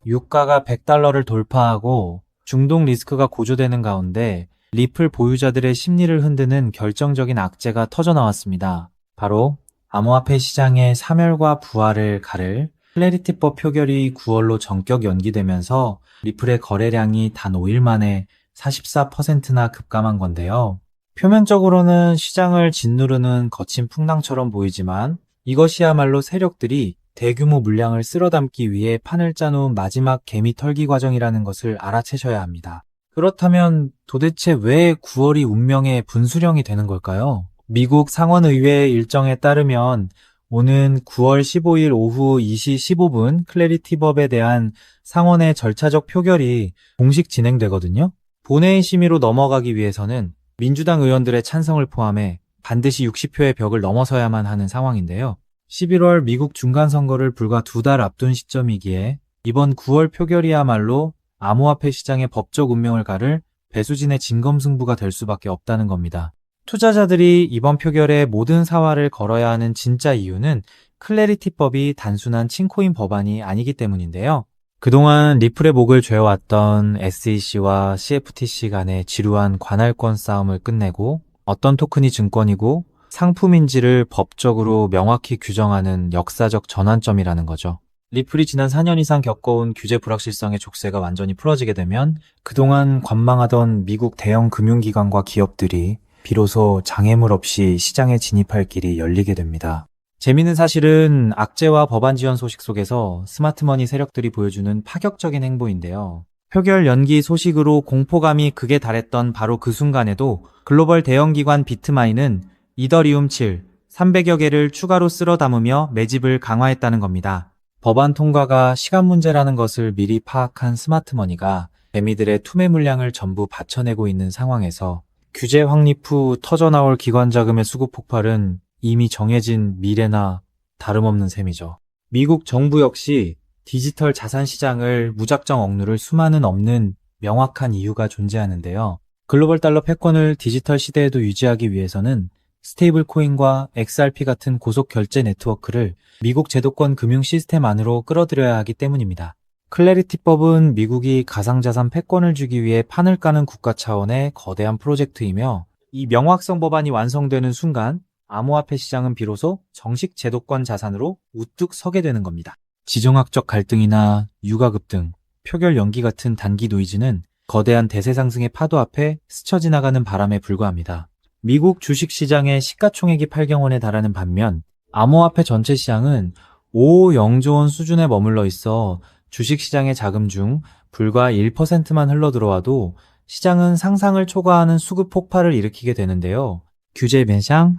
유가가 100달러를 돌파하고 중동 리스크가 고조되는 가운데 리플 보유자들의 심리를 흔드는 결정적인 악재가 터져 나왔습니다. 바로 암호화폐 시장의 사멸과 부활을 가를 클래리티법 표결이 9월로 전격 연기되면서 리플의 거래량이 단 5일 만에 44%나 급감한 건데요. 표면적으로는 시장을 짓누르는 거친 풍랑처럼 보이지만 이것이야말로 세력들이 대규모 물량을 쓸어담기 위해 판을 짜놓은 마지막 개미 털기 과정이라는 것을 알아채셔야 합니다. 그렇다면 도대체 왜 9월이 운명의 분수령이 되는 걸까요? 미국 상원의회 일정에 따르면 오는 9월 15일 오후 2시 15분 클래리티법에 대한 상원의 절차적 표결이 공식 진행되거든요. 본회의 심의로 넘어가기 위해서는 민주당 의원들의 찬성을 포함해 반드시 60표의 벽을 넘어서야만 하는 상황인데요. 11월 미국 중간선거를 불과 2달 앞둔 시점이기에 이번 9월 표결이야말로 암호화폐 시장의 법적 운명을 가를 배수진의 진검승부가 될 수밖에 없다는 겁니다. 투자자들이 이번 표결에 모든 사활을 걸어야 하는 진짜 이유는 클래리티법이 단순한 칭코인 법안이 아니기 때문인데요. 그동안 리플의 목을 죄어왔던 SEC와 CFTC 간의 지루한 관할권 싸움을 끝내고 어떤 토큰이 증권이고 상품인지를 법적으로 명확히 규정하는 역사적 전환점이라는 거죠. 리플이 지난 4년 이상 겪어온 규제 불확실성의 족쇄가 완전히 풀어지게 되면 그동안 관망하던 미국 대형 금융기관과 기업들이 비로소 장애물 없이 시장에 진입할 길이 열리게 됩니다. 재미있는 사실은 악재와 법안 지연 소식 속에서 스마트머니 세력들이 보여주는 파격적인 행보인데요. 표결 연기 소식으로 공포감이 극에 달했던 바로 그 순간에도 글로벌 대형기관 비트마인은 이더리움 7, 300여 개를 추가로 쓸어 담으며 매집을 강화했다는 겁니다. 법안 통과가 시간 문제라는 것을 미리 파악한 스마트머니가 개미들의 투매 물량을 전부 받쳐내고 있는 상황에서 규제 확립 후 터져나올 기관 자금의 수급 폭발은 이미 정해진 미래나 다름없는 셈이죠. 미국 정부 역시 디지털 자산 시장을 무작정 억누를 수많은 없는 명확한 이유가 존재하는데요. 글로벌 달러 패권을 디지털 시대에도 유지하기 위해서는 스테이블 코인과 XRP 같은 고속 결제 네트워크를 미국 제도권 금융 시스템 안으로 끌어들여야 하기 때문입니다. 클래리티법은 미국이 가상자산 패권을 주기 위해 판을 까는 국가 차원의 거대한 프로젝트이며 이 명확성 법안이 완성되는 순간 암호화폐 시장은 비로소 정식 제도권 자산으로 우뚝 서게 되는 겁니다. 지정학적 갈등이나 유가 급등, 표결 연기 같은 단기 노이즈는 거대한 대세 상승의 파도 앞에 스쳐 지나가는 바람에 불과합니다. 미국 주식시장의 시가총액이 8경 원에 달하는 반면 암호화폐 전체 시장은 5영조 원 수준에 머물러 있어 주식시장의 자금 중 불과 1%만 흘러들어와도 시장은 상상을 초과하는 수급 폭발을 일으키게 되는데요. 규제 매장,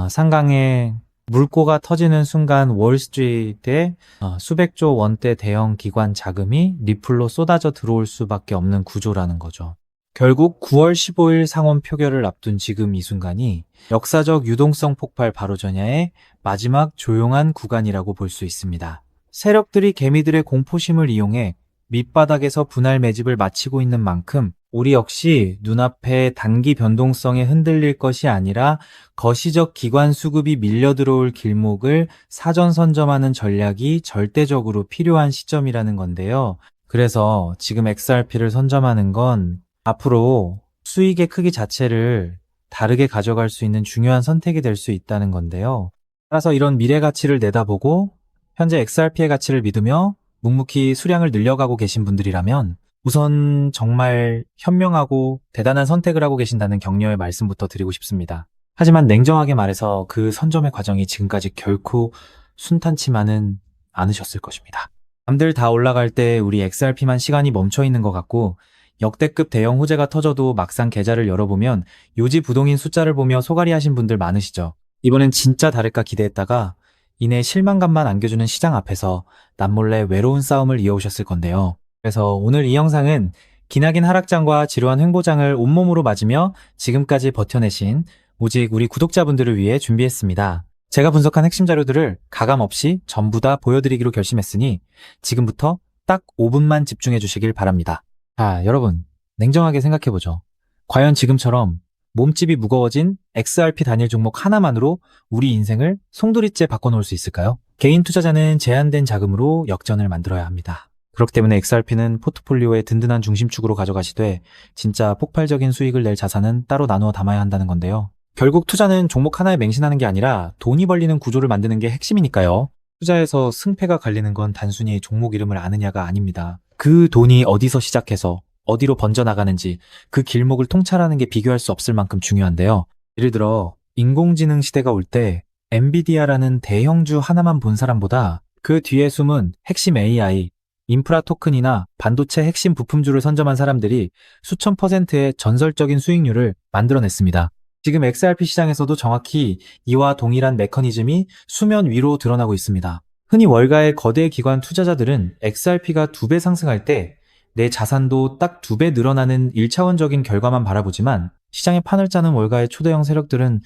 상강의 물꼬가 터지는 순간 월스트리트에 수백조 원대 대형 기관 자금이 리플로 쏟아져 들어올 수밖에 없는 구조라는 거죠. 결국 9월 15일 상원 표결을 앞둔 지금 이 순간이 역사적 유동성 폭발 바로 전야의 마지막 조용한 구간이라고 볼 수 있습니다. 세력들이 개미들의 공포심을 이용해 밑바닥에서 분할 매집을 마치고 있는 만큼 우리 역시 눈앞에 단기 변동성에 흔들릴 것이 아니라 거시적 기관 수급이 밀려 들어올 길목을 사전 선점하는 전략이 절대적으로 필요한 시점이라는 건데요. 그래서 지금 XRP를 선점하는 건 앞으로 수익의 크기 자체를 다르게 가져갈 수 있는 중요한 선택이 될 수 있다는 건데요. 따라서 이런 미래 가치를 내다보고 현재 XRP의 가치를 믿으며 묵묵히 수량을 늘려가고 계신 분들이라면 우선 정말 현명하고 대단한 선택을 하고 계신다는 격려의 말씀부터 드리고 싶습니다. 하지만 냉정하게 말해서 그 선점의 과정이 지금까지 결코 순탄치만은 않으셨을 것입니다. 남들 다 올라갈 때 우리 XRP만 시간이 멈춰 있는 것 같고 역대급 대형 호재가 터져도 막상 계좌를 열어보면 요지 부동인 숫자를 보며 소갈이 하신 분들 많으시죠. 이번엔 진짜 다를까 기대했다가 이내 실망감만 안겨주는 시장 앞에서 남몰래 외로운 싸움을 이어오셨을 건데요. 그래서 오늘 이 영상은 기나긴 하락장과 지루한 횡보장을 온몸으로 맞으며 지금까지 버텨내신 오직 우리 구독자분들을 위해 준비했습니다. 제가 분석한 핵심 자료들을 가감없이 전부 다 보여드리기로 결심했으니 지금부터 딱 5분만 집중해 주시길 바랍니다. 자, 여러분, 냉정하게 생각해보죠. 과연 지금처럼 몸집이 무거워진 XRP 단일 종목 하나만으로 우리 인생을 송두리째 바꿔놓을 수 있을까요? 개인 투자자는 제한된 자금으로 역전을 만들어야 합니다. 그렇기 때문에 XRP는 포트폴리오의 든든한 중심축으로 가져가시되 진짜 폭발적인 수익을 낼 자산은 따로 나누어 담아야 한다는 건데요. 결국 투자는 종목 하나에 맹신하는 게 아니라 돈이 벌리는 구조를 만드는 게 핵심이니까요. 투자에서 승패가 갈리는 건 단순히 종목 이름을 아느냐가 아닙니다. 그 돈이 어디서 시작해서 어디로 번져나가는지 그 길목을 통찰하는 게 비교할 수 없을 만큼 중요한데요. 예를 들어 인공지능 시대가 올 때 엔비디아라는 대형주 하나만 본 사람보다 그 뒤에 숨은 핵심 AI, 인프라 토큰이나 반도체 핵심 부품주를 선점한 사람들이 수천 %의 전설적인 수익률을 만들어냈습니다. 지금 XRP 시장에서도 정확히 이와 동일한 메커니즘이 수면 위로 드러나고 있습니다. 흔히 월가의 거대 기관 투자자들은 XRP가 2배 상승할 때 내 자산도 딱 2배 늘어나는 1차원적인 결과만 바라보지만 시장의 판을 짜는 월가의 초대형 세력들은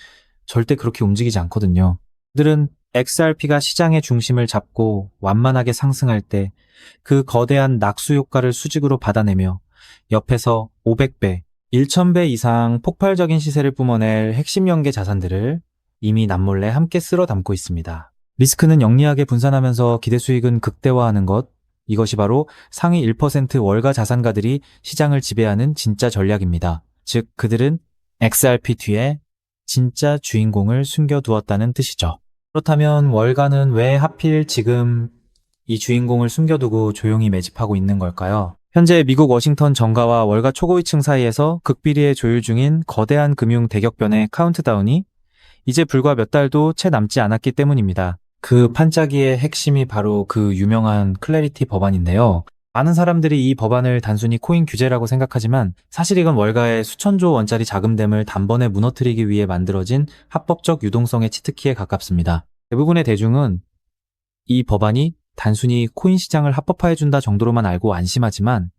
절대 그렇게 움직이지 않거든요. 그들은 XRP가 시장의 중심을 잡고 완만하게 상승할 때 그 거대한 낙수 효과를 수직으로 받아내며 옆에서 500배, 1000배 이상 폭발적인 시세를 뿜어낼 핵심 연계 자산들을 이미 남몰래 함께 쓸어 담고 있습니다. 리스크는 영리하게 분산하면서 기대 수익은 극대화하는 것, 이것이 바로 상위 1% 월가 자산가들이 시장을 지배하는 진짜 전략입니다. 즉 그들은 XRP 뒤에 진짜 주인공을 숨겨두었다는 뜻이죠. 그렇다면 월가는 왜 하필 지금 이 주인공을 숨겨두고 조용히 매집하고 있는 걸까요? 현재 미국 워싱턴 정가와 월가 초고위층 사이에서 극비리에 조율 중인 거대한 금융 대격변의 카운트다운이 이제 불과 몇 달도 채 남지 않았기 때문입니다. 그 판짜기의 핵심이 바로 그 유명한 클래리티 법안인데요. 많은 사람들이 이 법안을 단순히 코인 규제라고 생각하지만 사실 이건 월가의 수천조 원짜리 자금댐을 단번에 무너뜨리기 위해 만들어진 합법적 유동성의 치트키에 가깝습니다. 대부분의 대중은 이 법안이 단순히 코인 시장을 합법화해준다 정도로만 알고 안심하지만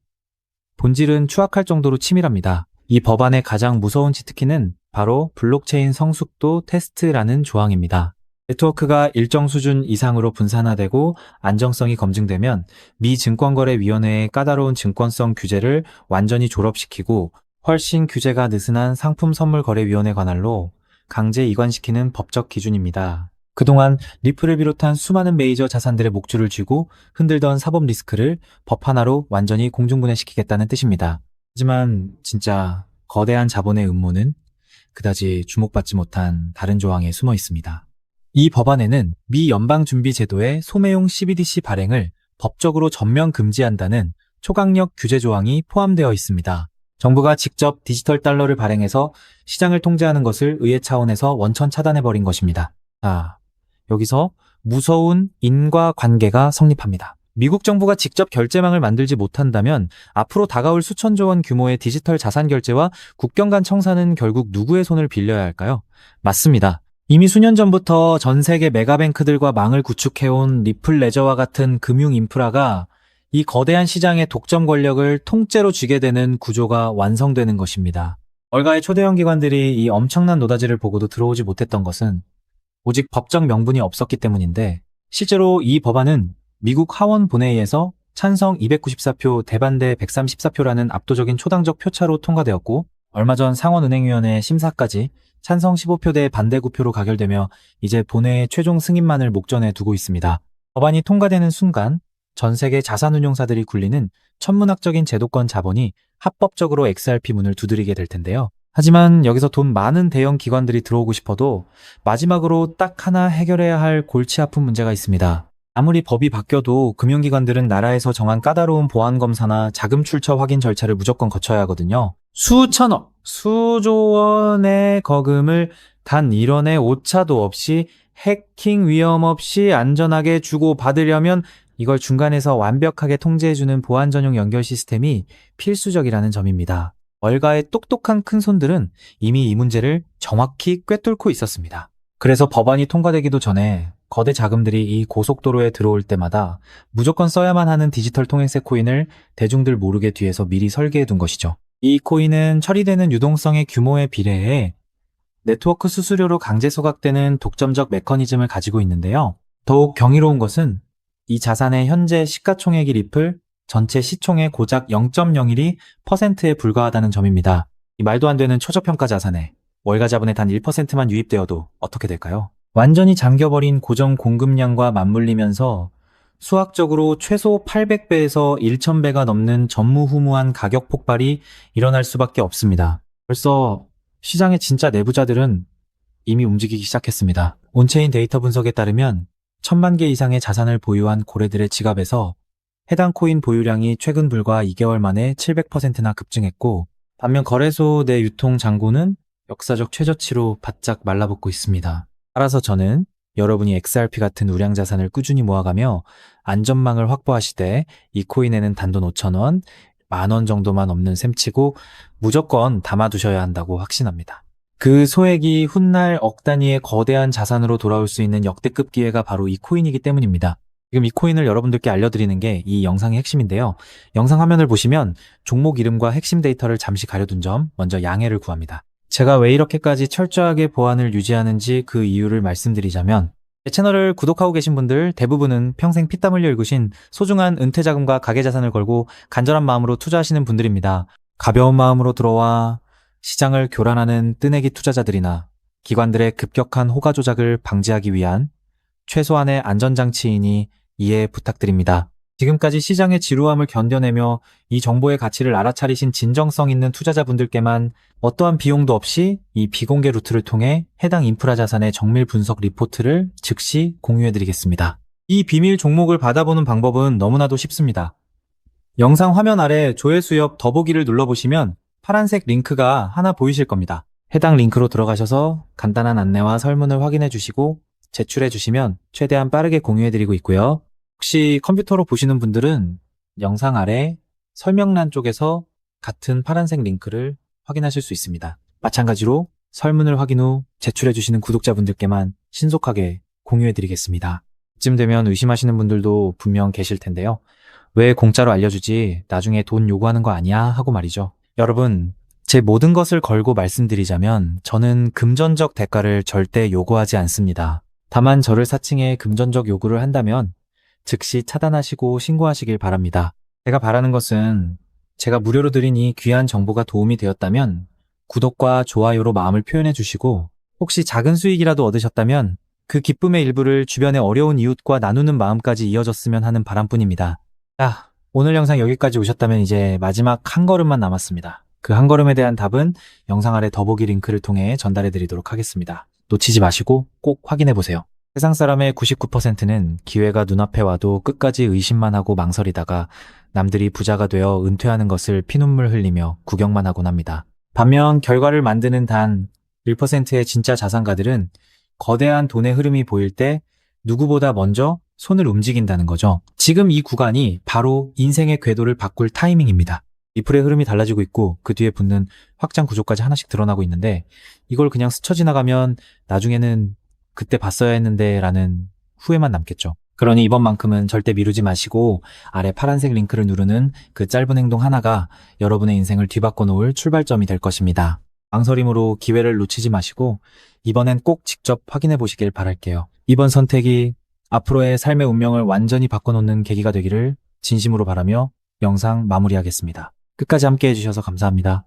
본질은 추악할 정도로 치밀합니다. 이 법안의 가장 무서운 치트키는 바로 블록체인 성숙도 테스트라는 조항입니다. 네트워크가 일정 수준 이상으로 분산화되고 안정성이 검증되면 미 증권거래위원회의 까다로운 증권성 규제를 완전히 졸업시키고 훨씬 규제가 느슨한 상품선물거래위원회 관할로 강제 이관시키는 법적 기준입니다. 그동안 리플을 비롯한 수많은 메이저 자산들의 목줄을 쥐고 흔들던 사법 리스크를 법 하나로 완전히 공중분해시키겠다는 뜻입니다. 하지만 진짜 거대한 자본의 음모는 그다지 주목받지 못한 다른 조항에 숨어 있습니다. 이 법안에는 미 연방준비제도의 소매용 CBDC 발행을 법적으로 전면 금지한다는 초강력 규제 조항이 포함되어 있습니다. 정부가 직접 디지털 달러를 발행해서 시장을 통제하는 것을 의회 차원에서 원천 차단해버린 것입니다. 여기서 무서운 인과관계가 성립합니다. 미국 정부가 직접 결제망을 만들지 못한다면 앞으로 다가올 수천조 원 규모의 디지털 자산 결제와 국경 간 청산은 결국 누구의 손을 빌려야 할까요? 맞습니다. 이미 수년 전부터 전 세계 메가뱅크들과 망을 구축해온 리플 레저와 같은 금융 인프라가 이 거대한 시장의 독점 권력을 통째로 쥐게 되는 구조가 완성되는 것입니다. 월가의 초대형 기관들이 이 엄청난 노다지를 보고도 들어오지 못했던 것은 오직 법적 명분이 없었기 때문인데 실제로 이 법안은 미국 하원 본회의에서 찬성 294표, 대반대 134표라는 압도적인 초당적 표차로 통과되었고 얼마 전 상원은행위원회 심사까지 찬성 15표 대 반대 9표로 가결되며 이제 본회의 최종 승인만을 목전에 두고 있습니다. 법안이 통과되는 순간 전 세계 자산운용사들이 굴리는 천문학적인 제도권 자본이 합법적으로 XRP 문을 두드리게 될 텐데요. 하지만 여기서 돈 많은 대형 기관들이 들어오고 싶어도 마지막으로 딱 하나 해결해야 할 골치 아픈 문제가 있습니다. 아무리 법이 바뀌어도 금융기관들은 나라에서 정한 까다로운 보안검사나 자금 출처 확인 절차를 무조건 거쳐야 하거든요. 수천억, 수조 원의 거금을 단 1원의 오차도 없이 해킹 위험 없이 안전하게 주고받으려면 이걸 중간에서 완벽하게 통제해주는 보안 전용 연결 시스템이 필수적이라는 점입니다. 월가의 똑똑한 큰손들은 이미 이 문제를 정확히 꿰뚫고 있었습니다. 그래서 법안이 통과되기도 전에 거대 자금들이 이 고속도로에 들어올 때마다 무조건 써야만 하는 디지털 통행세 코인을 대중들 모르게 뒤에서 미리 설계해 둔 것이죠. 이 코인은 처리되는 유동성의 규모에 비례해 네트워크 수수료로 강제 소각되는 독점적 메커니즘을 가지고 있는데요. 더욱 경이로운 것은 이 자산의 현재 시가총액이 리플, 전체 시총의 고작 0.01%에 불과하다는 점입니다. 이 말도 안 되는 초저평가 자산에 월가 자본의 단 1%만 유입되어도 어떻게 될까요? 완전히 잠겨버린 고정 공급량과 맞물리면서 수학적으로 최소 800배에서 1000배가 넘는 전무후무한 가격 폭발이 일어날 수밖에 없습니다. 벌써 시장의 진짜 내부자들은 이미 움직이기 시작했습니다. 온체인 데이터 분석에 따르면 1000만 개 이상의 자산을 보유한 고래들의 지갑에서 해당 코인 보유량이 최근 불과 2개월 만에 700%나 급증했고, 반면 거래소 내 유통 잔고는 역사적 최저치로 바짝 말라붙고 있습니다. 따라서 저는 여러분이 XRP 같은 우량 자산을 꾸준히 모아가며 안전망을 확보하시되 이 코인에는 단돈 5,000원, 10,000원 정도만 없는 셈치고 무조건 담아두셔야 한다고 확신합니다. 그 소액이 훗날 억 단위의 거대한 자산으로 돌아올 수 있는 역대급 기회가 바로 이 코인이기 때문입니다. 지금 이 코인을 여러분들께 알려드리는 게 이 영상의 핵심인데요. 영상 화면을 보시면 종목 이름과 핵심 데이터를 잠시 가려둔 점 먼저 양해를 구합니다. 제가 왜 이렇게까지 철저하게 보안을 유지하는지 그 이유를 말씀드리자면, 제 채널을 구독하고 계신 분들 대부분은 평생 피땀 흘려 일구신 소중한 은퇴자금과 가계자산을 걸고 간절한 마음으로 투자하시는 분들입니다. 가벼운 마음으로 들어와 시장을 교란하는 뜨내기 투자자들이나 기관들의 급격한 호가 조작을 방지하기 위한 최소한의 안전장치이니 이해 부탁드립니다. 지금까지 시장의 지루함을 견뎌내며 이 정보의 가치를 알아차리신 진정성 있는 투자자분들께만 어떠한 비용도 없이 이 비공개 루트를 통해 해당 인프라 자산의 정밀 분석 리포트를 즉시 공유해드리겠습니다. 이 비밀 종목을 받아보는 방법은 너무나도 쉽습니다. 영상 화면 아래 조회수 옆 더보기를 눌러보시면 파란색 링크가 하나 보이실 겁니다. 해당 링크로 들어가셔서 간단한 안내와 설문을 확인해 주시고 제출해 주시면 최대한 빠르게 공유해드리고 있고요. 혹시 컴퓨터로 보시는 분들은 영상 아래 설명란 쪽에서 같은 파란색 링크를 확인하실 수 있습니다. 마찬가지로 설문을 확인 후 제출해 주시는 구독자분들께만 신속하게 공유해 드리겠습니다. 이쯤 되면 의심하시는 분들도 분명 계실 텐데요. 왜 공짜로 알려주지? 나중에 돈 요구하는 거 아니야? 하고 말이죠. 여러분, 제 모든 것을 걸고 말씀드리자면 저는 금전적 대가를 절대 요구하지 않습니다. 다만 저를 사칭해 금전적 요구를 한다면 즉시 차단하시고 신고하시길 바랍니다. 제가 바라는 것은 제가 무료로 드린 이 귀한 정보가 도움이 되었다면 구독과 좋아요로 마음을 표현해 주시고, 혹시 작은 수익이라도 얻으셨다면 그 기쁨의 일부를 주변의 어려운 이웃과 나누는 마음까지 이어졌으면 하는 바람뿐입니다. 자, 오늘 영상 여기까지 오셨다면 이제 마지막 한 걸음만 남았습니다. 그 한 걸음에 대한 답은 영상 아래 더보기 링크를 통해 전달해 드리도록 하겠습니다. 놓치지 마시고 꼭 확인해 보세요. 세상 사람의 99%는 기회가 눈앞에 와도 끝까지 의심만 하고 망설이다가 남들이 부자가 되어 은퇴하는 것을 피눈물 흘리며 구경만 하곤 합니다. 반면 결과를 만드는 단 1%의 진짜 자산가들은 거대한 돈의 흐름이 보일 때 누구보다 먼저 손을 움직인다는 거죠. 지금 이 구간이 바로 인생의 궤도를 바꿀 타이밍입니다. 리플의 흐름이 달라지고 있고 그 뒤에 붙는 확장 구조까지 하나씩 드러나고 있는데, 이걸 그냥 스쳐 지나가면 나중에는 그때 봤어야 했는데 라는 후회만 남겠죠. 그러니 이번만큼은 절대 미루지 마시고 아래 파란색 링크를 누르는 그 짧은 행동 하나가 여러분의 인생을 뒤바꿔 놓을 출발점이 될 것입니다. 망설임으로 기회를 놓치지 마시고 이번엔 꼭 직접 확인해 보시길 바랄게요. 이번 선택이 앞으로의 삶의 운명을 완전히 바꿔놓는 계기가 되기를 진심으로 바라며 영상 마무리하겠습니다. 끝까지 함께 해주셔서 감사합니다.